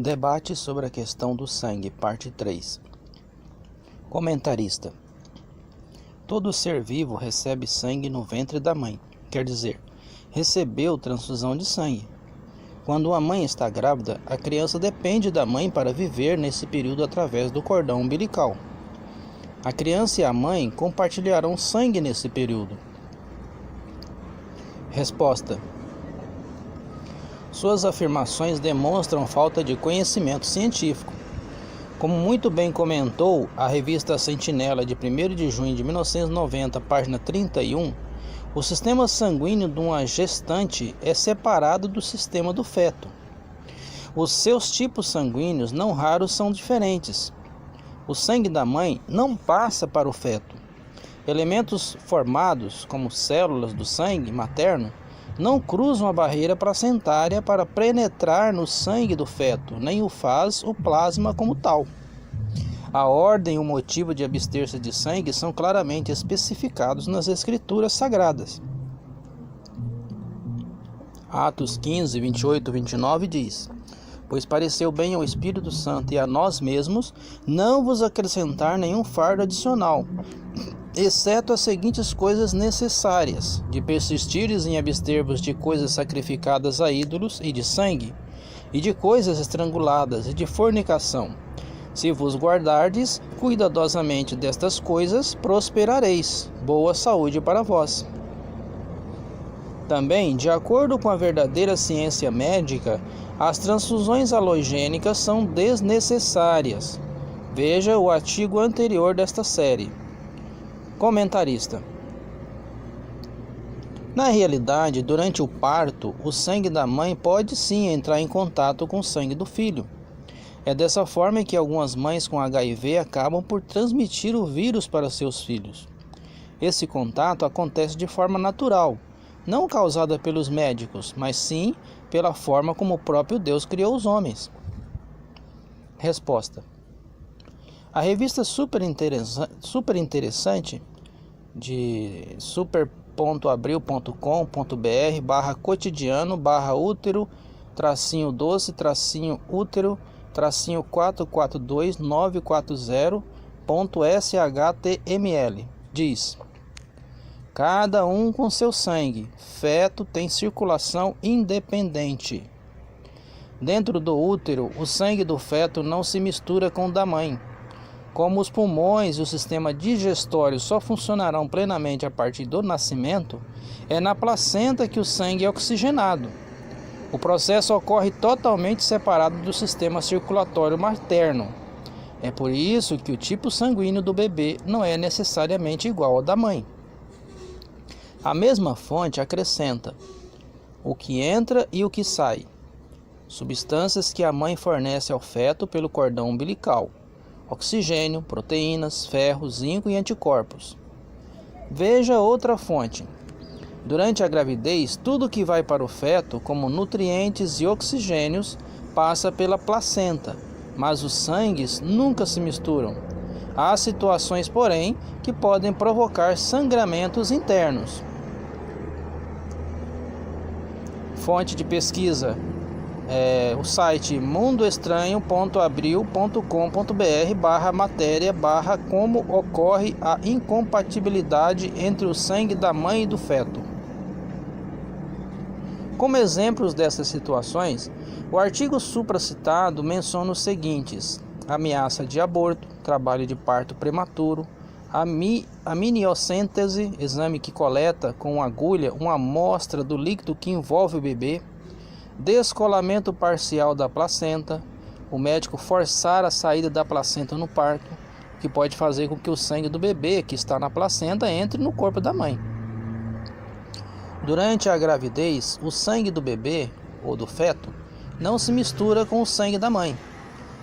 Debate sobre a questão do sangue, parte 3. Comentarista: todo ser vivo recebe sangue no ventre da mãe, quer dizer, recebeu transfusão de sangue. Quando a mãe está grávida, a criança depende da mãe para viver nesse período através do cordão umbilical. A criança e a mãe compartilharão sangue nesse período. Resposta: suas afirmações demonstram falta de conhecimento científico. Como muito bem comentou a revista Sentinela de 1º de junho de 1990, página 31, o sistema sanguíneo de uma gestante é separado do sistema do feto. Os seus tipos sanguíneos não raros são diferentes. O sangue da mãe não passa para o feto. Elementos formados, como células do sangue materno, não cruzam a barreira placentária para penetrar no sangue do feto, nem o faz o plasma como tal. A ordem e o motivo de abster-se de sangue são claramente especificados nas Escrituras Sagradas. Atos 15, 28 e 29 diz: pois pareceu bem ao Espírito Santo e a nós mesmos não vos acrescentar nenhum fardo adicional, exceto as seguintes coisas necessárias: de persistires em abster-vos de coisas sacrificadas a ídolos e de sangue, e de coisas estranguladas e de fornicação. Se vos guardardes cuidadosamente destas coisas, prosperareis. Boa saúde para vós. Também, de acordo com a verdadeira ciência médica, as transfusões halogênicas são desnecessárias. Veja o artigo anterior desta série. Comentarista: na realidade, durante o parto, o sangue da mãe pode sim entrar em contato com o sangue do filho. É dessa forma que algumas mães com HIV acabam por transmitir o vírus para seus filhos. Esse contato acontece de forma natural, não causada pelos médicos, mas sim pela forma como o próprio Deus criou os homens. Resposta: a revista super interessante de super.abril.com.br/cotidiano/útero-útero-44940.shtml diz: cada um com seu sangue, feto tem circulação independente. Dentro do útero, o sangue do feto não se mistura com o da mãe. Como os pulmões e o sistema digestório só funcionarão plenamente a partir do nascimento, é na placenta que o sangue é oxigenado. O processo ocorre totalmente separado do sistema circulatório materno. É por isso que o tipo sanguíneo do bebê não é necessariamente igual ao da mãe. A mesma fonte acrescenta: o que entra e o que sai. Substâncias que a mãe fornece ao feto pelo cordão umbilical: oxigênio, proteínas, ferro, zinco e anticorpos. Veja outra fonte. Durante a gravidez, tudo que vai para o feto, como nutrientes e oxigênios, passa pela placenta, mas os sangues nunca se misturam. Há situações, porém, que podem provocar sangramentos internos. Fonte de pesquisa: o site mundoestranho.abril.com.br/matéria/como ocorre a incompatibilidade entre o sangue da mãe e do feto. Como exemplos dessas situações, o artigo supracitado menciona os seguintes: ameaça de aborto, trabalho de parto prematuro, amniocêntese, exame que coleta com agulha uma amostra do líquido que envolve o bebê, descolamento parcial da placenta, o médico forçar a saída da placenta no parto, que pode fazer com que o sangue do bebê que está na placenta entre no corpo da mãe. Durante a gravidez, o sangue do bebê ou do feto não se mistura com o sangue da mãe,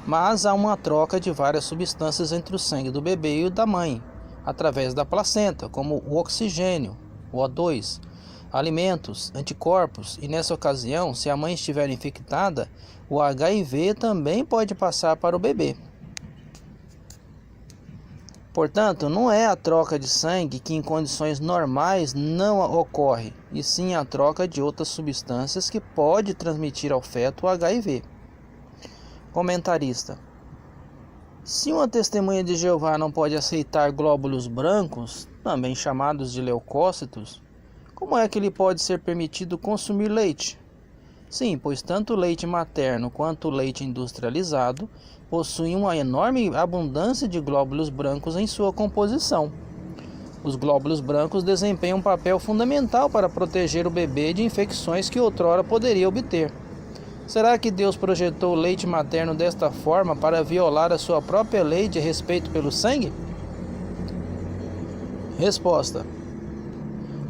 mas há uma troca de várias substâncias entre o sangue do bebê e o da mãe, através da placenta, como o oxigênio, o O2, alimentos, anticorpos, e nessa ocasião, se a mãe estiver infectada, o HIV também pode passar para o bebê. Portanto, não é a troca de sangue que em condições normais não ocorre, e sim a troca de outras substâncias que pode transmitir ao feto o HIV. Comentarista: se uma testemunha de Jeová não pode aceitar glóbulos brancos, também chamados de leucócitos, como é que lhe pode ser permitido consumir leite? Sim, pois tanto o leite materno quanto o leite industrializado possuem uma enorme abundância de glóbulos brancos em sua composição. Os glóbulos brancos desempenham um papel fundamental para proteger o bebê de infecções que outrora poderia obter. Será que Deus projetou o leite materno desta forma para violar a sua própria lei de respeito pelo sangue? Resposta: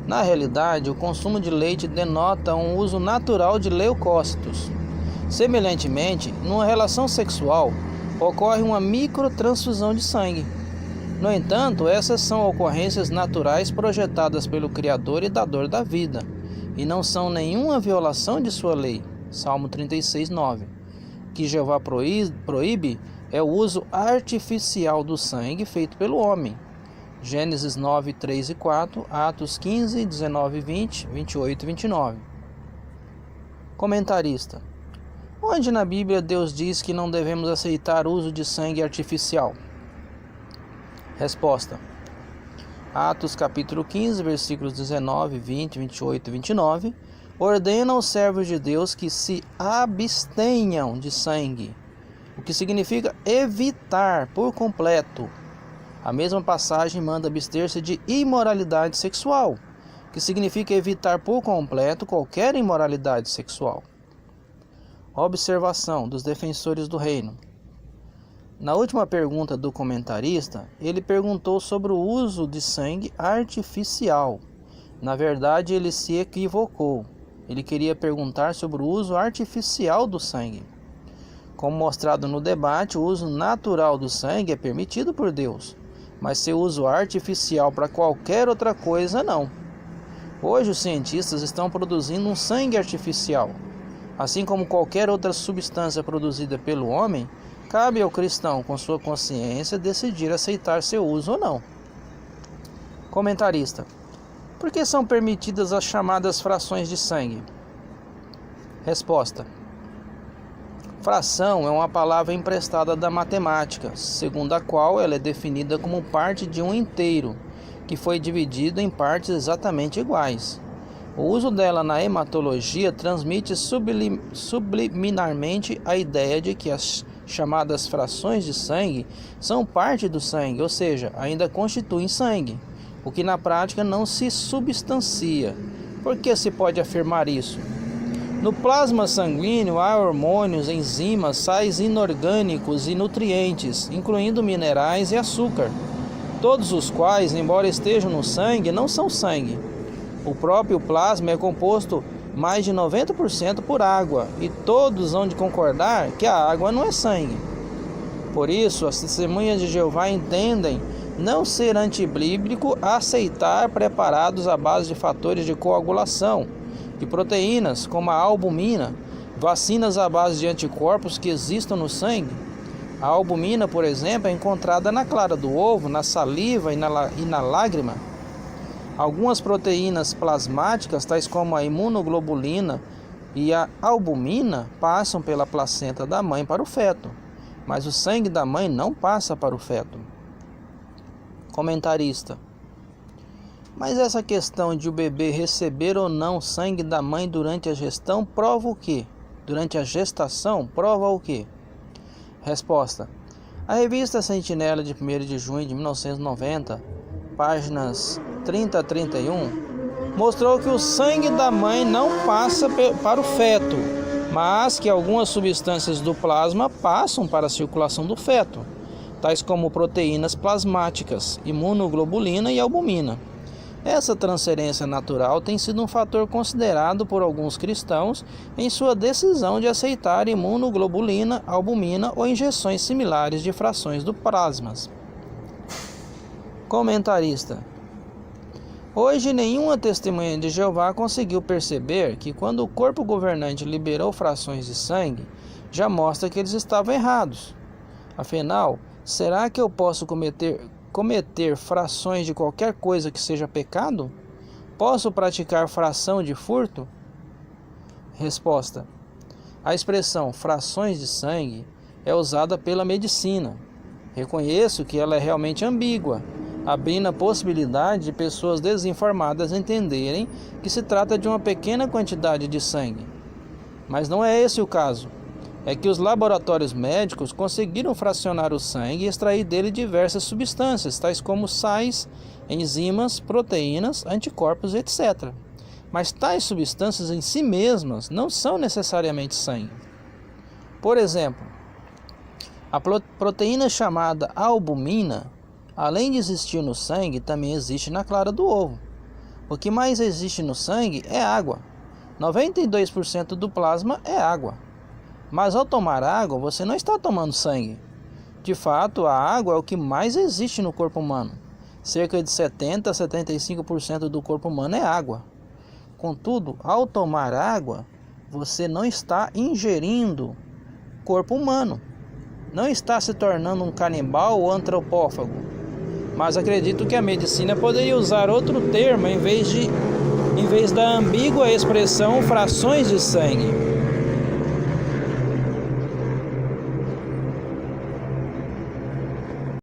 na realidade, o consumo de leite denota um uso natural de leucócitos. Semelhantemente, numa relação sexual, ocorre uma microtransfusão de sangue. No entanto, essas são ocorrências naturais projetadas pelo Criador e Dador da vida, e não são nenhuma violação de sua lei. Salmo 36:9. O que Jeová proíbe é o uso artificial do sangue feito pelo homem. Gênesis 9, 3 e 4, Atos 15, 19 e 20, 28 e 29. Comentarista: onde na Bíblia Deus diz que não devemos aceitar o uso de sangue artificial? Resposta: Atos capítulo 15, versículos 19, 20, 28 e 29, ordena aos servos de Deus que se abstenham de sangue, o que significa evitar por completo. A mesma passagem manda abster-se de imoralidade sexual, que significa evitar por completo qualquer imoralidade sexual. Observação dos defensores do reino. Na última pergunta do comentarista, ele perguntou sobre o uso de sangue artificial. Na verdade, ele se equivocou. Ele queria perguntar sobre o uso artificial do sangue. Como mostrado no debate, o uso natural do sangue é permitido por Deus, mas seu uso artificial para qualquer outra coisa não. Hoje os cientistas estão produzindo um sangue artificial. Assim como qualquer outra substância produzida pelo homem, cabe ao cristão, com sua consciência, decidir aceitar seu uso ou não. Comentarista: por que são permitidas as chamadas frações de sangue? Resposta: fração é uma palavra emprestada da matemática, segundo a qual ela é definida como parte de um inteiro, que foi dividido em partes exatamente iguais. O uso dela na hematologia transmite subliminarmente a ideia de que as chamadas frações de sangue são parte do sangue, ou seja, ainda constituem sangue, o que na prática não se substancia. Por que se pode afirmar isso? No plasma sanguíneo há hormônios, enzimas, sais inorgânicos e nutrientes, incluindo minerais e açúcar, todos os quais, embora estejam no sangue, não são sangue. O próprio plasma é composto mais de 90% por água, e todos hão de concordar que a água não é sangue. Por isso, as testemunhas de Jeová entendem não ser antibíblico aceitar preparados à base de fatores de coagulação, de proteínas como a albumina, vacinas à base de anticorpos que existam no sangue. A albumina, por exemplo, é encontrada na clara do ovo, na saliva e na lágrima. Algumas proteínas plasmáticas, tais como a imunoglobulina e a albumina, passam pela placenta da mãe para o feto, mas o sangue da mãe não passa para o feto. Comentarista: mas essa questão de o bebê receber ou não sangue da mãe durante a gestação prova o quê? Durante a gestação prova o quê? Resposta: a revista Sentinela de 1º de junho de 1990, páginas 30 a 31, mostrou que o sangue da mãe não passa para o feto, mas que algumas substâncias do plasma passam para a circulação do feto, tais como proteínas plasmáticas, imunoglobulina e albumina. Essa transferência natural tem sido um fator considerado por alguns cristãos em sua decisão de aceitar imunoglobulina, albumina ou injeções similares de frações do plasmas. Comentarista: hoje nenhuma testemunha de Jeová conseguiu perceber que quando o corpo governante liberou frações de sangue, já mostra que eles estavam errados. Afinal, será que eu posso cometer frações de qualquer coisa que seja pecado? Posso praticar fração de furto? Resposta: a expressão frações de sangue é usada pela medicina. Reconheço que ela é realmente ambígua, abrindo a possibilidade de pessoas desinformadas entenderem que se trata de uma pequena quantidade de sangue. Mas não é esse o caso. É que os laboratórios médicos conseguiram fracionar o sangue e extrair dele diversas substâncias, tais como sais, enzimas, proteínas, anticorpos, etc. Mas tais substâncias em si mesmas não são necessariamente sangue. Por exemplo, a proteína chamada albumina, além de existir no sangue, também existe na clara do ovo. O que mais existe no sangue é água. 92% do plasma é água. Mas ao tomar água, você não está tomando sangue. De fato, a água é o que mais existe no corpo humano. Cerca de 70 a 75% do corpo humano é água. Contudo, ao tomar água, você não está ingerindo corpo humano. Não está se tornando um canibal ou antropófago. Mas acredito que a medicina poderia usar outro termo em vez da ambígua expressão frações de sangue.